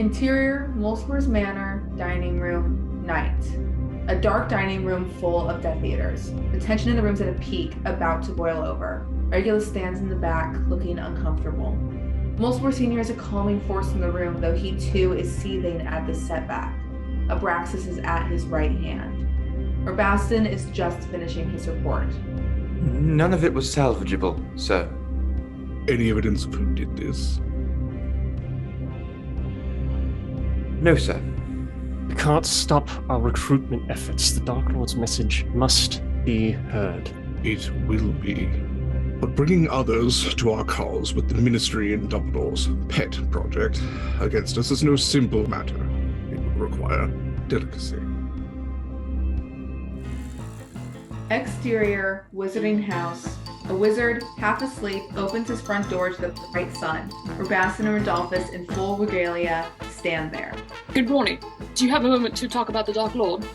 Interior, Multiverse Manor, dining room, night. A dark dining room full of Death Eaters. The tension in the room's at a peak, about to boil over. Regulus stands in the back, looking uncomfortable. Multiverse Senior is a calming force in the room, though he too is seething at this setback. Abraxas is at his right hand. Urbaston is just finishing his report. None of it was salvageable, sir. Any evidence of who did this? No, sir. We can't stop our recruitment efforts. The Dark Lord's message must be heard. It will be. But bringing others to our cause with the Ministry and Dumbledore's pet project against us is no simple matter. It would require delicacy. Exterior, Wizarding House. A wizard, half asleep, opens his front door to the bright sun. Urbaston and Rodolphus, in full regalia, stand there. Good morning. Do you have a moment to talk about the Dark Lord?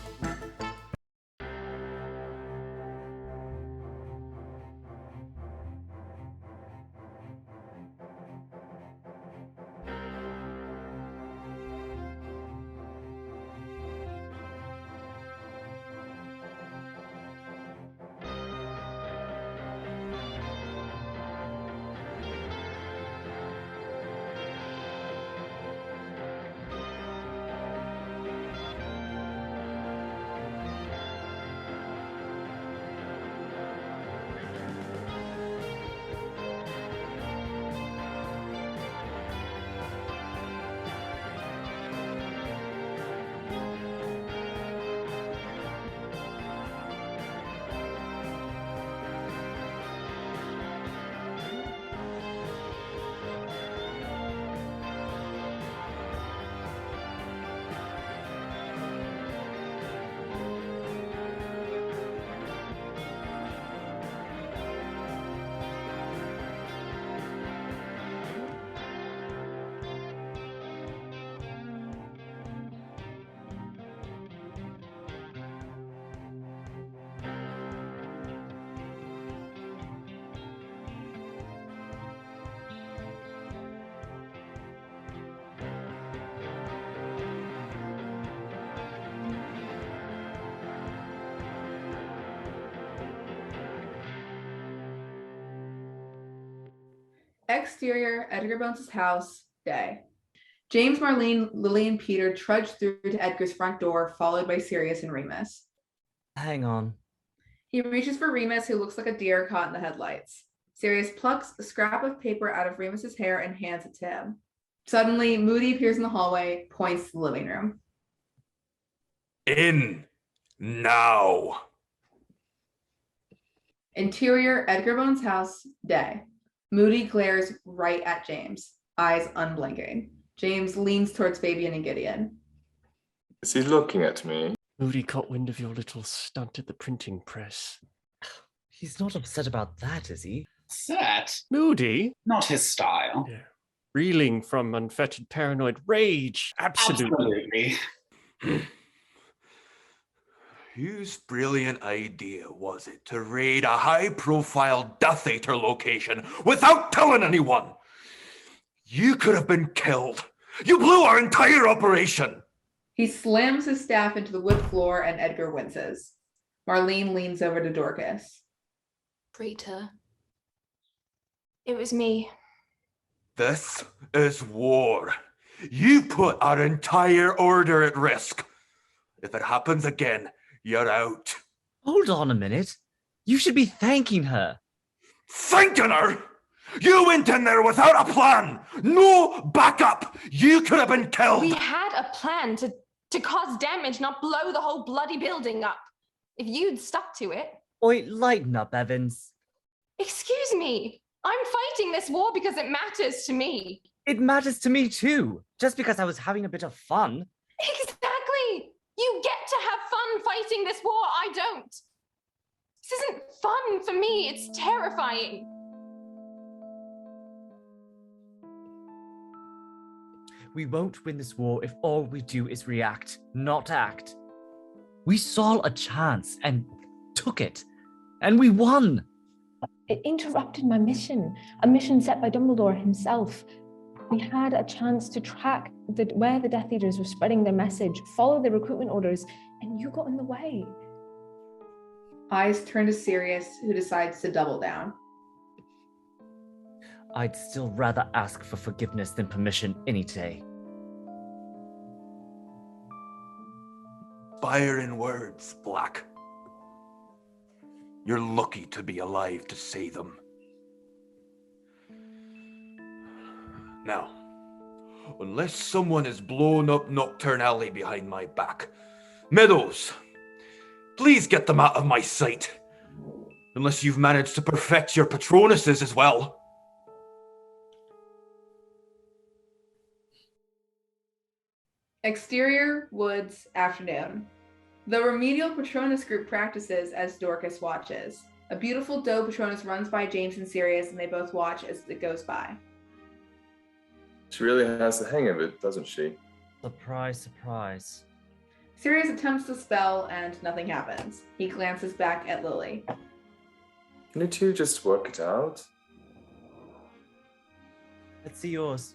Exterior, Edgar Bones' house, day. James, Marlene, Lily, and Peter trudge through to Edgar's front door, followed by Sirius and Remus. Hang on. He reaches for Remus, who looks like a deer caught in the headlights. Sirius plucks a scrap of paper out of Remus's hair and hands it to him. Suddenly, Moody appears in the hallway, points to the living room. In now. Interior, Edgar Bones' house, day. Moody glares right at James, eyes unblinking. James leans towards Fabian and Gideon. Is he looking at me? Moody caught wind of your little stunt at the printing press. He's not upset about that, is he? Upset? Moody? Not his style. Yeah. Reeling from unfettered paranoid rage. Absolutely. Whose brilliant idea was it to raid a high-profile Death Eater location without telling anyone? You could have been killed. You blew our entire operation. He slams his staff into the wood floor and Edgar winces. Marlene leans over to Dorcas. Rita. It was me. This is war. You put our entire order at risk. If it happens again, you're out. Hold on a minute. You should be thanking her. Thanking her? You went in there without a plan. No backup. You could have been killed. We had a plan to cause damage, not blow the whole bloody building up. If you'd stuck to it. Oi, lighten up, Evans. Excuse me. I'm fighting this war because it matters to me. It matters to me too. Just because I was having a bit of fun. Exactly. You get to have fun fighting this war. I don't. This isn't fun for me. It's terrifying. We won't win this war if all we do is react, not act. We saw a chance and took it. And we won. It interrupted my mission, a mission set by Dumbledore himself. We had a chance to track where the Death Eaters were spreading their message, follow the recruitment orders, and you got in the way. Eyes turn to Sirius, who decides to double down. I'd still rather ask for forgiveness than permission any day. Inspiring words, Black. You're lucky to be alive to say them. Now, unless someone has blown up Nocturne Alley behind my back, Meadows, please get them out of my sight. Unless you've managed to perfect your Patronuses as well. Exterior, woods, afternoon. The remedial Patronus group practices as Dorcas watches. A beautiful doe Patronus runs by James and Sirius, and they both watch as it goes by. She really has the hang of it, doesn't she? Surprise, surprise. Sirius attempts to spell, and nothing happens. He glances back at Lily. Can you two just work it out? Let's see yours.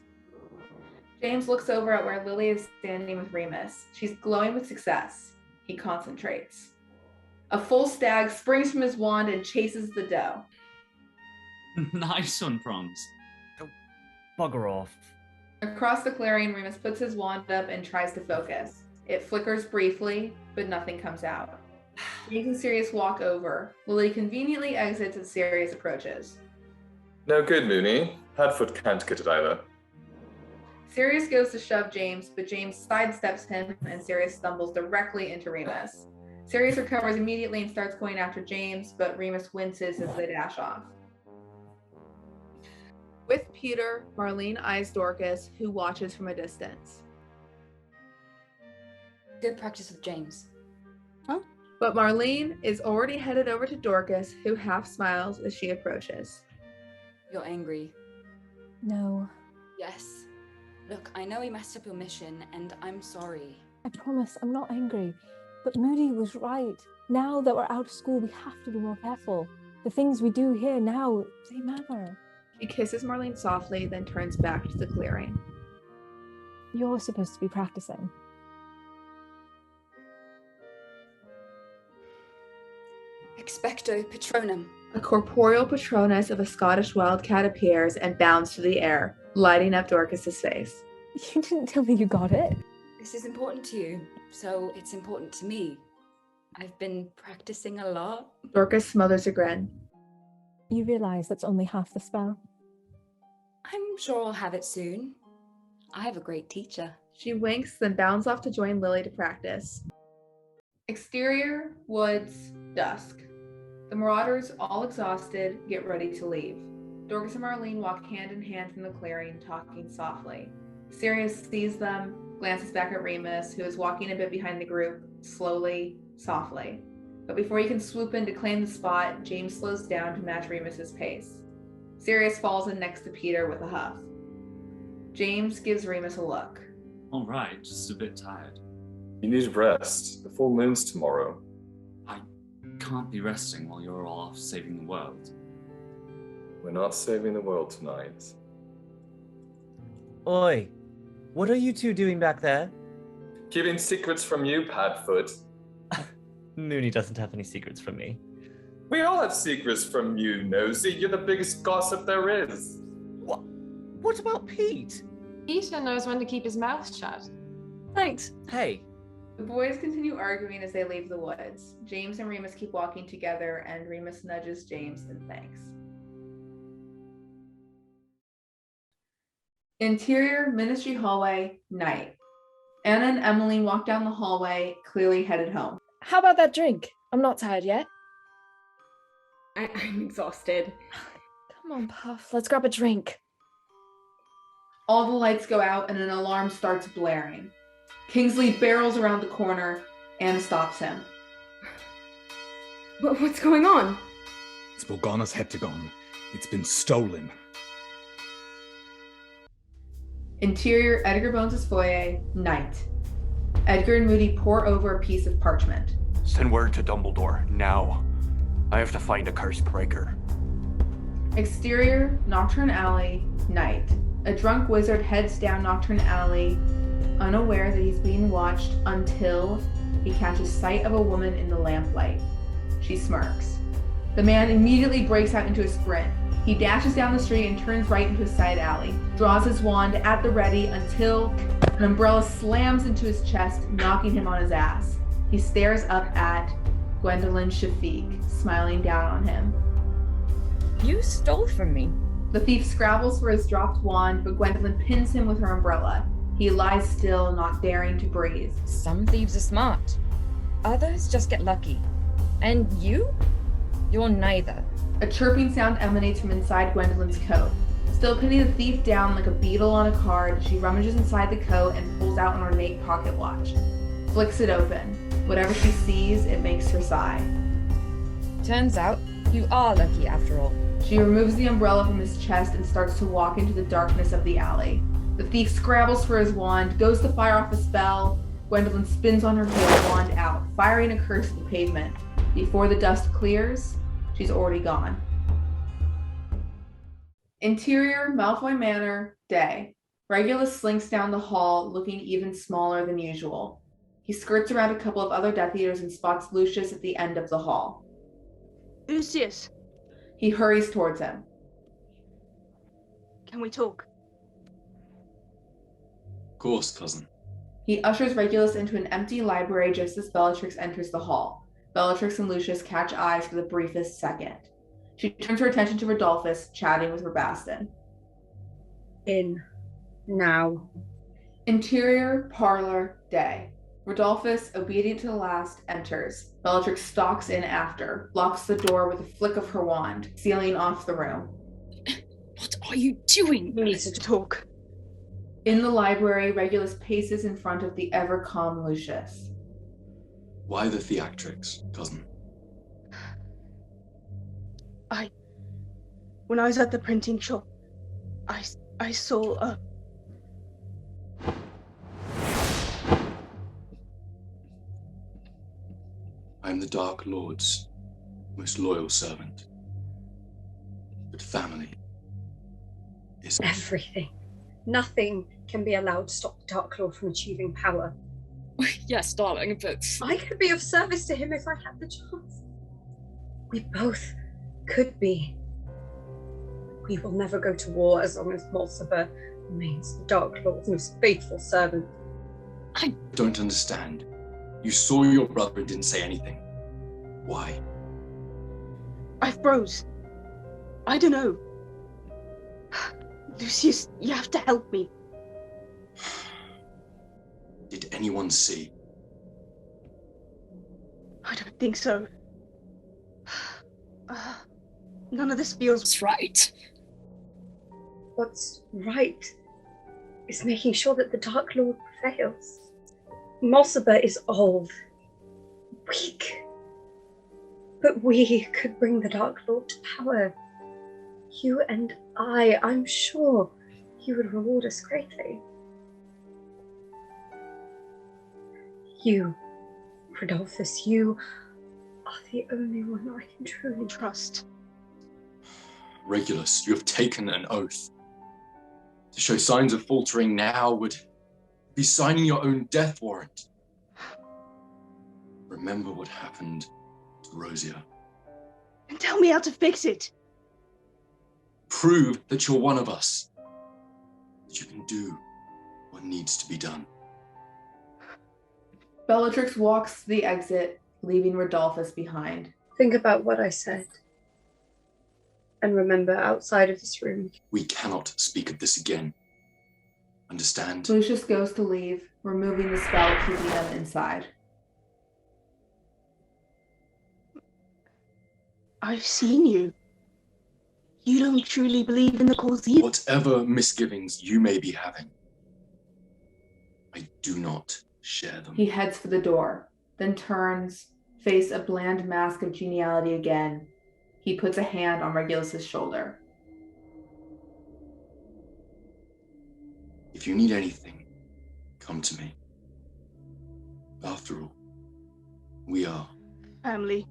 James looks over at where Lily is standing with Remus. She's glowing with success. He concentrates. A full stag springs from his wand and chases the doe. Nice one, Prongs. Bugger off. Across the clearing, Remus puts his wand up and tries to focus. It flickers briefly, but nothing comes out. James and Sirius walk over. Lily conveniently exits as Sirius approaches. No good, Mooney. Hadfoot can't get it either. Sirius goes to shove James, but James sidesteps him and Sirius stumbles directly into Remus. Sirius recovers immediately and starts going after James, but Remus winces as they dash off. With Peter, Marlene eyes Dorcas, who watches from a distance. Good practice with James. Huh? But Marlene is already headed over to Dorcas, who half smiles as she approaches. You're angry. No. Yes. Look, I know we messed up your mission, and I'm sorry. I promise, I'm not angry. But Moody was right. Now that we're out of school, we have to be more careful. The things we do here now, they matter. She kisses Marlene softly, then turns back to the clearing. You're supposed to be practicing. Expecto Patronum. A corporeal Patronus of a Scottish wildcat appears and bounds through the air, lighting up Dorcas's face. You didn't tell me you got it. This is important to you, so it's important to me. I've been practicing a lot. Dorcas smothers a grin. You realize that's only half the spell? I'm sure I'll have it soon. I have a great teacher. She winks, then bounds off to join Lily to practice. Exterior, woods, dusk. The Marauders, all exhausted, get ready to leave. Dorcas and Marlene walk hand in hand from the clearing, talking softly. Sirius sees them, glances back at Remus, who is walking a bit behind the group, slowly, softly. But before he can swoop in to claim the spot, James slows down to match Remus's pace. Sirius falls in next to Peter with a huff. James gives Remus a look. All right, just a bit tired. You need rest. The full moon's tomorrow. I can't be resting while you're all off saving the world. We're not saving the world tonight. Oi, what are you two doing back there? Keeping secrets from you, Padfoot. Mooney doesn't have any secrets from me. We all have secrets from you, Nosy. You're the biggest gossip there is. What about Pete? Peter knows when to keep his mouth shut. Thanks. Hey. The boys continue arguing as they leave the woods. James and Remus keep walking together, and Remus nudges James in thanks. Interior Ministry hallway, night. Anna and Emmeline walk down the hallway, clearly headed home. How about that drink? I'm not tired yet. I'm exhausted. Come on, Puff. Let's grab a drink. All the lights go out and an alarm starts blaring. Kingsley barrels around the corner. Anna stops him. What's going on? It's Morgana's Heptagon. It's been stolen. Interior Edgar Bones' foyer, night. Edgar and Moody pore over a piece of parchment. Send word to Dumbledore, now. I have to find a Cursebreaker. Exterior Nocturne Alley, night. A drunk wizard heads down Nocturne Alley, unaware that he's being watched until he catches sight of a woman in the lamplight. She smirks. The man immediately breaks out into a sprint. He dashes down the street and turns right into a side alley, draws his wand at the ready until an umbrella slams into his chest, knocking him on his ass. He stares up at Gwendolyn Shafiq, smiling down on him. You stole from me. The thief scrabbles for his dropped wand, but Gwendolyn pins him with her umbrella. He lies still, not daring to breathe. Some thieves are smart. Others just get lucky. And you? You're neither. A chirping sound emanates from inside Gwendolyn's coat. Still pinning the thief down like a beetle on a card, she rummages inside the coat and pulls out an ornate pocket watch. Flicks it open. Whatever she sees, it makes her sigh. Turns out, you are lucky after all. She removes the umbrella from his chest and starts to walk into the darkness of the alley. The thief scrabbles for his wand, goes to fire off a spell. Gwendolyn spins on her heel, wand out, firing a curse at the pavement. Before the dust clears, she's already gone. Interior, Malfoy Manor, day. Regulus slinks down the hall, looking even smaller than usual. He skirts around a couple of other Death Eaters and spots Lucius at the end of the hall. Lucius, He hurries towards him. can we talk? Of course, cousin. He ushers Regulus into an empty library just as Bellatrix enters the hall. Bellatrix and Lucius catch eyes for the briefest second. She turns her attention to Rodolphus, chatting with Rabastin. In. Now. Interior, parlor, day. Rodolphus, obedient to the last, enters. Bellatrix stalks in after, locks the door with a flick of her wand, sealing off the room. What are you doing? We need to talk. In the library, Regulus paces in front of the ever-calm Lucius. Why the theatrics, cousin? When I was at the printing shop, I saw a... I am the Dark Lord's most loyal servant. But family is everything. Nothing can be allowed to stop the Dark Lord from achieving power. Yes, darling, but... I could be of service to him if I had the chance. We both could be. We will never go to war as long as Mulciber remains the Dark Lord's most faithful servant. I don't understand. You saw your brother and didn't say anything. Why? I froze. I don't know. Lucius, you have to help me. Did anyone see? I don't think so. None of this feels right. What's right is making sure that the Dark Lord prevails. Mulciber is old, weak, but we could bring the Dark Lord to power. You and I'm sure he would reward us greatly. You, Rodolphus, you are the only one I can truly trust. Regulus, you have taken an oath. To show signs of faltering now would be signing your own death warrant. Remember what happened to Rosia. And tell me how to fix it. Prove that you're one of us. That you can do what needs to be done. Bellatrix walks to the exit, leaving Rodolphus behind. Think about what I said. And remember, outside of this room, we cannot speak of this again. Understand? Lucius goes to leave, removing the spell, keeping them inside. I've seen you. You don't truly believe in the cause either. Whatever misgivings you may be having, I do not share them. He heads for the door, then turns, face a bland mask of geniality again. He puts a hand on Regulus's shoulder. If you need anything, come to me. After all, we are family.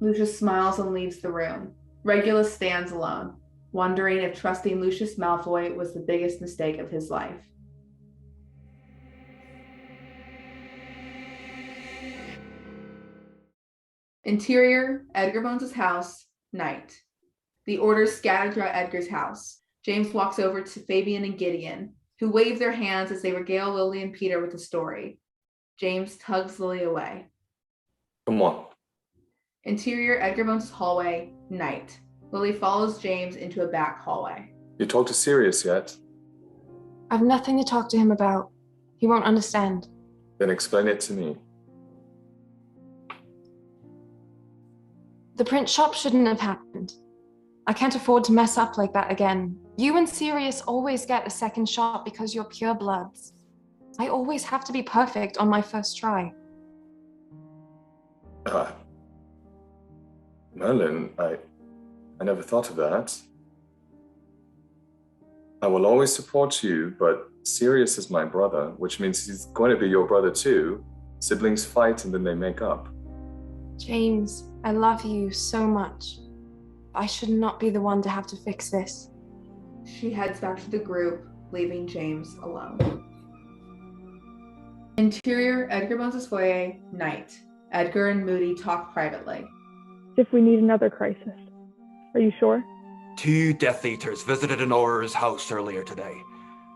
Lucius smiles and leaves the room. Regulus stands alone. wondering if trusting Lucius Malfoy was the biggest mistake of his life. Interior, Edgar Bones' house, night. The orders scattered throughout Edgar's house. James walks over to Fabian and Gideon, who wave their hands as they regale Lily and Peter with the story. James tugs Lily away. Come on. Interior, Edgar Bones' hallway, night. Lily follows James into a back hallway. You talked to Sirius yet? I've nothing to talk to him about. He won't understand. Then explain it to me. The print shop shouldn't have happened. I can't afford to mess up like that again. You and Sirius always get a second shot because you're pure bloods. I always have to be perfect on my first try. Merlin, I never thought of that. I will always support you, but Sirius is my brother, which means he's going to be your brother too. Siblings fight and then they make up. James, I love you so much. I should not be the one to have to fix this. She heads back to the group, leaving James alone. Interior, Edgar Bones' foyer, night. Edgar and Moody talk privately. If we need another crisis. Are you sure? 2 Death Eaters visited an Auror's house earlier today.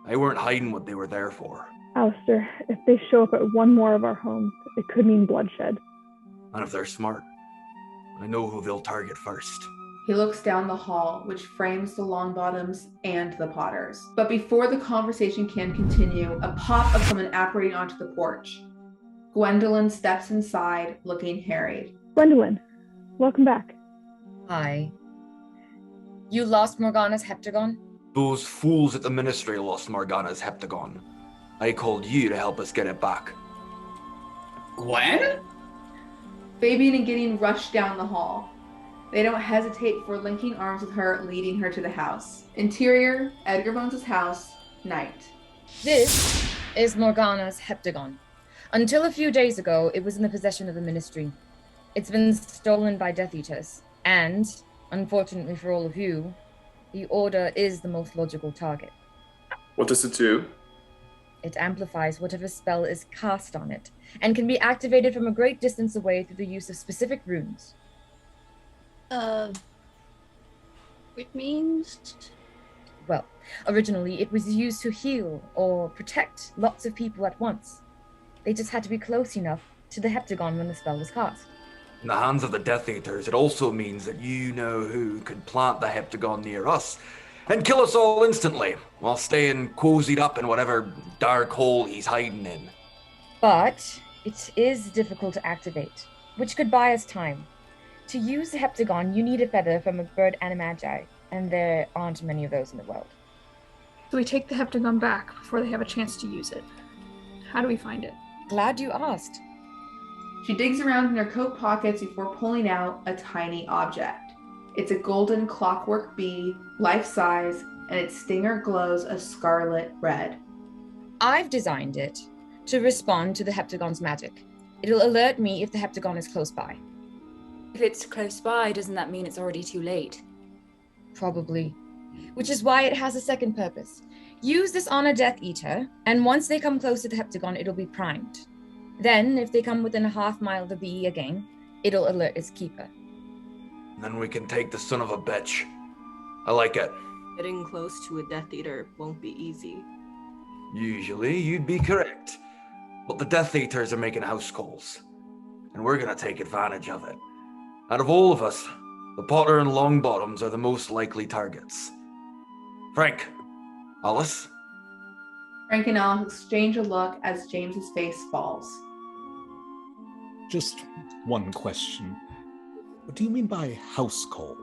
They weren't hiding what they were there for. Alistair, if they show up at one more of our homes, it could mean bloodshed. And if they're smart, I know who they'll target first. He looks down the hall, which frames the Longbottoms and the Potters. But before the conversation can continue, a pop of someone apparating onto the porch. Gwendolyn steps inside, looking harried. Gwendolyn, welcome back. Hi. You lost Morgana's Heptagon? Those fools at the Ministry lost Morgana's Heptagon. I called you to help us get it back. Gwen? Fabian and Gideon rush down the hall. They don't hesitate before linking arms with her, leading her to the house. Interior, Edgar Bones' house, night. This is Morgana's Heptagon. Until a few days ago, it was in the possession of the Ministry. It's been stolen by Death Eaters, and, unfortunately for all of you, the Order is the most logical target. What does it do? It amplifies whatever spell is cast on it, and can be activated from a great distance away through the use of specific runes. Which means? Well, originally it was used to heal or protect lots of people at once. They just had to be close enough to the Heptagon when the spell was cast. In the hands of the Death Eaters, it also means that you know who could plant the Heptagon near us and kill us all instantly, while staying cozied up in whatever dark hole he's hiding in. But it is difficult to activate, which could buy us time. To use the Heptagon, you need a feather from a bird animagi, and there aren't many of those in the world. So we take the Heptagon back before they have a chance to use it. How do we find it? Glad you asked. She digs around in her coat pockets before pulling out a tiny object. It's a golden clockwork bee, life-size, and its stinger glows a scarlet red. I've designed it to respond to the Heptagon's magic. It'll alert me if the Heptagon is close by. If it's close by, doesn't that mean it's already too late? Probably. Which is why it has a second purpose. Use this on a Death Eater, and once they come close to the Heptagon, it'll be primed. Then, if they come within a half mile of the bee again, it'll alert its keeper. Then we can take the son of a bitch. I like it. Getting close to a Death Eater won't be easy. Usually, you'd be correct. But the Death Eaters are making house calls. And we're gonna take advantage of it. Out of all of us, the Potter and Longbottoms are the most likely targets. Frank, Alice? Frank and Alice exchange a look as James's face falls. Just one question. What do you mean by house call?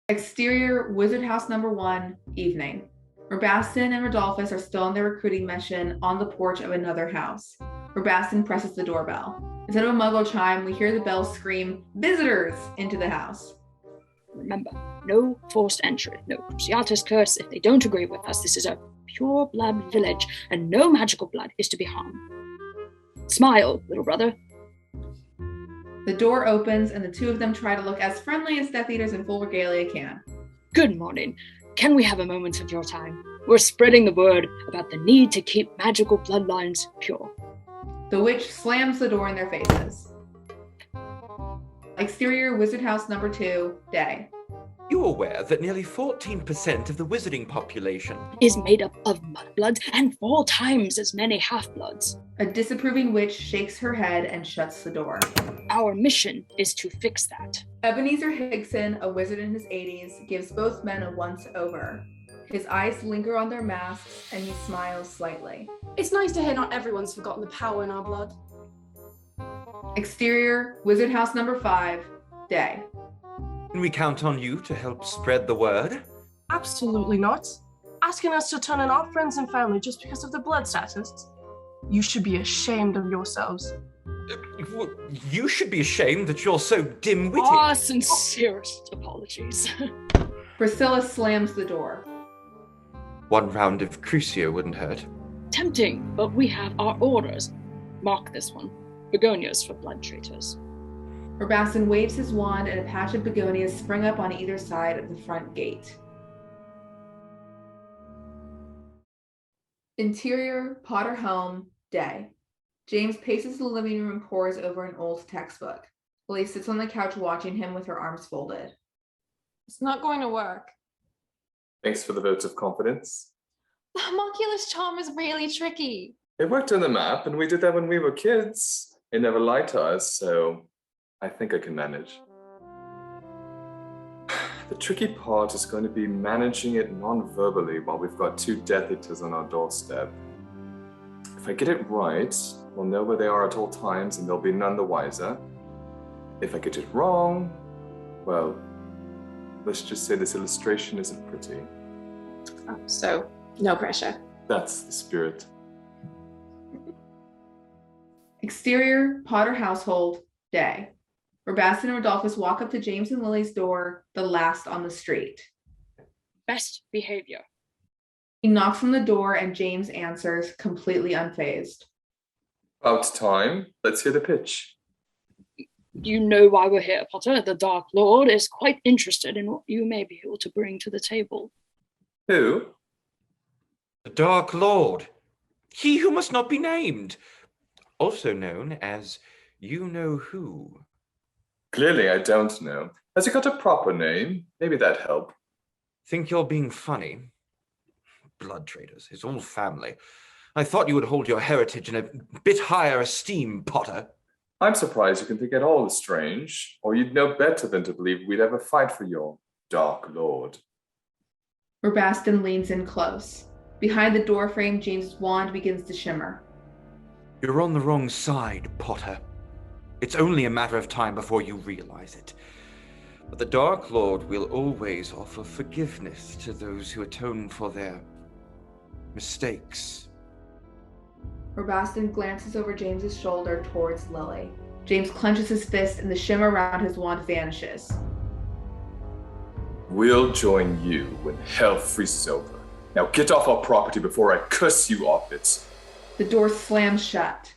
Exterior, Wizard House number 1, evening. Robastin and Rodolphus are still on their recruiting mission on the porch of another house. Robastin presses the doorbell. Instead of a muggle chime, we hear the bell scream, "Visitors!" into the house. Remember, no forced entry, no Cruciatus curse. If they don't agree with us, this is a pure blood village, and no magical blood is to be harmed. Smile, little brother. The door opens, and the two of them try to look as friendly as Death Eaters in full regalia can. Good morning. Can we have a moment of your time? We're spreading the word about the need to keep magical bloodlines pure. The witch slams the door in their faces. Exterior Wizard House number 2, day. You aware that nearly 14% of the wizarding population Is made up of mudbloods and 4 times as many half-bloods. A disapproving witch shakes her head and shuts the door. Our mission is to fix that. Ebenezer Hickson, a wizard in his 80s, gives both men a once-over. His eyes linger on their masks, and he smiles slightly. It's nice to hear not everyone's forgotten the power in our blood. Exterior Wizard House number 5, day. Can we count on you to help spread the word? Absolutely not. Asking us to turn in our friends and family just because of the blood status? You should be ashamed of yourselves. You should be ashamed that you're so dim-witted. Our sincerest apologies. Priscilla slams the door. One round of Crucio wouldn't hurt. Tempting, but we have our orders. Mark this one. Begonias for blood traitors. Rabastin waves his wand and a patch of begonias spring up on either side of the front gate. Interior Potter home, day. James paces the living room and pores over an old textbook. Lily sits on the couch watching him with her arms folded. It's not going to work. Thanks for the vote of confidence. The homunculus charm is really tricky. It worked on the map, and we did that when we were kids. It never lied to us, so I think I can manage. The tricky part is going to be managing it non-verbally while we've got 2 Death Eaters on our doorstep. If I get it right, we'll know where they are at all times and they'll be none the wiser. If I get it wrong, well, let's just say this illustration isn't pretty. Oh, so, no pressure. That's the spirit. Exterior Potter household, day. Rabastin and Rodolphus walk up to James and Lily's door, the last on the street. Best behavior. He knocks on the door and James answers, completely unfazed. About time. Let's hear the pitch. You know why we're here, Potter. The Dark Lord is quite interested in what you may be able to bring to the table. Who? The Dark Lord. He who must not be named. Also known as you-know-who. Clearly I don't know. Has he got a proper name? Maybe that'd help. Think you're being funny? Blood traders, his whole family. I thought you would hold your heritage in a bit higher esteem, Potter. I'm surprised you can think it all is strange, or you'd know better than to believe we'd ever fight for your Dark Lord. Rabastin leans in close. Behind the doorframe, James's wand begins to shimmer. You're on the wrong side, Potter. It's only a matter of time before you realize it. But the Dark Lord will always offer forgiveness to those who atone for their mistakes. Rabastin glances over James's shoulder towards Lily. James clenches his fist and the shimmer around his wand vanishes. We'll join you when hell freezes over. Now get off our property before I curse you off it. The door slams shut.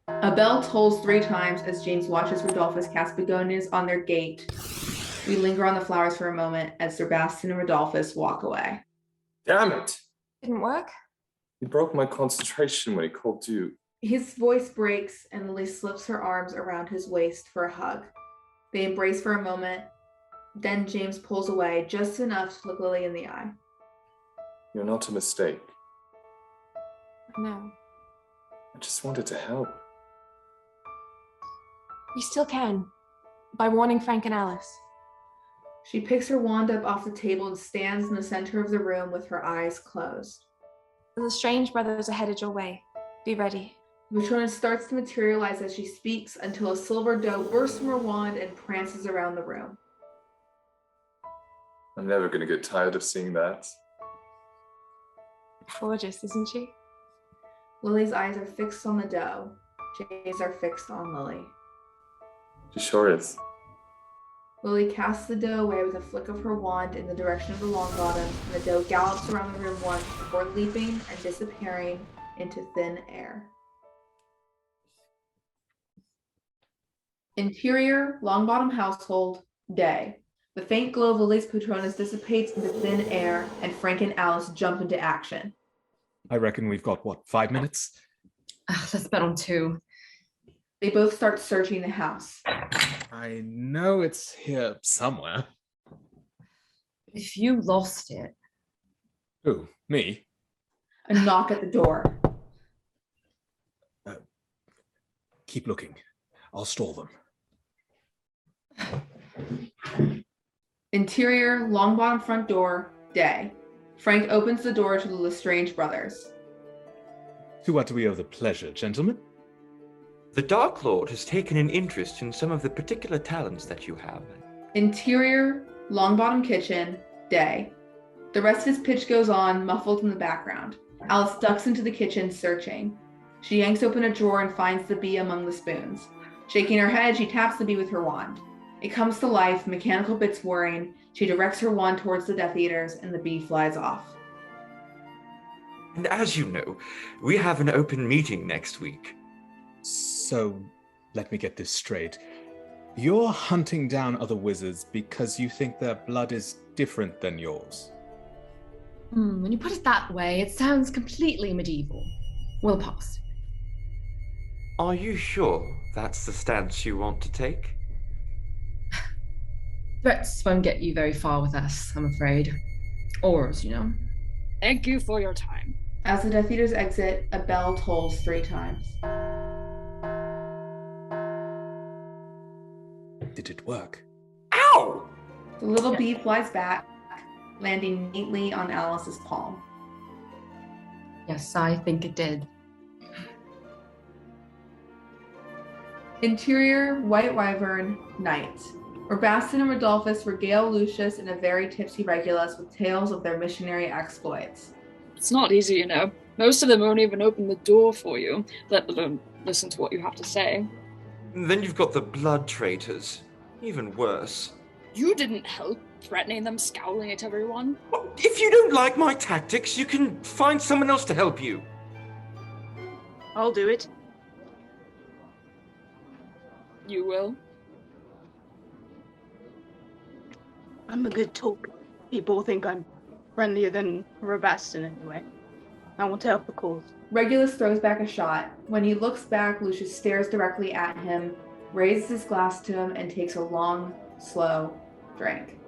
A bell tolls 3 times as James watches Rodolphus cast begonias on their gate. We linger on the flowers for a moment as Rabastin and Rodolphus walk away. Damn it! Didn't work? He broke my concentration when he called you. His voice breaks and Lily slips her arms around his waist for a hug. They embrace for a moment. Then James pulls away just enough to look Lily in the eye. You're not a mistake. No. I just wanted to help. You still can. By warning Frank and Alice. She picks her wand up off the table and stands in the center of the room with her eyes closed. The Strange Brothers are headed your way. Be ready. The Patronus starts to materialize as she speaks until a silver doe bursts from her wand and prances around the room. I'm never going to get tired of seeing that. Gorgeous, isn't she? Lily's eyes are fixed on the doe. James are fixed on Lily. She sure is. Lily casts the doe away with a flick of her wand in the direction of the Longbottom, and the doe gallops around the room once before leaping and disappearing into thin air. Interior Longbottom household, day. The faint glow of the lace Patronus dissipates into thin air, and Frank and Alice jump into action. I reckon we've got, 5 minutes? Let's bet on 2. They both start searching the house. I know it's here somewhere. If you lost it. Who? Me? A knock at the door. Keep looking. I'll stall them. Interior, Longbottom front door, day. Frank opens the door to the Lestrange brothers. To what do we owe the pleasure, gentlemen? The Dark Lord has taken an interest in some of the particular talents that you have. Interior, Longbottom kitchen, day. The rest of his pitch goes on, muffled in the background. Alice ducks into the kitchen, searching. She yanks open a drawer and finds the bee among the spoons. Shaking her head, she taps the bee with her wand. It comes to life, mechanical bits whirring. She directs her wand towards the Death Eaters, and the bee flies off. And as you know, we have an open meeting next week. So, let me get this straight. You're hunting down other wizards because you think their blood is different than yours. When you put it that way, it sounds completely medieval. We'll pass. Are you sure that's the stance you want to take? Threats won't get you very far with us, I'm afraid. Ours, you know. Thank you for your time. As the Death Eaters exit, a bell tolls 3 times. Did it work? Ow! The little bee flies back, landing neatly on Alice's palm. Yes, I think it did. Interior, White Wyvern, night. Rabastin and Rodolphus regale Lucius and a very tipsy Regulus with tales of their missionary exploits. It's not easy, you know. Most of them won't even open the door for you, let alone listen to what you have to say. Then you've got the blood traitors. Even worse. You didn't help, threatening them, scowling at everyone. If you don't like my tactics, you can find someone else to help you. I'll do it. You will? I'm a good talker. People think I'm friendlier than Rabastin anyway. I want to help the cause. Regulus throws back a shot. When he looks back, Lucius stares directly at him, raises his glass to him, and takes a long, slow drink.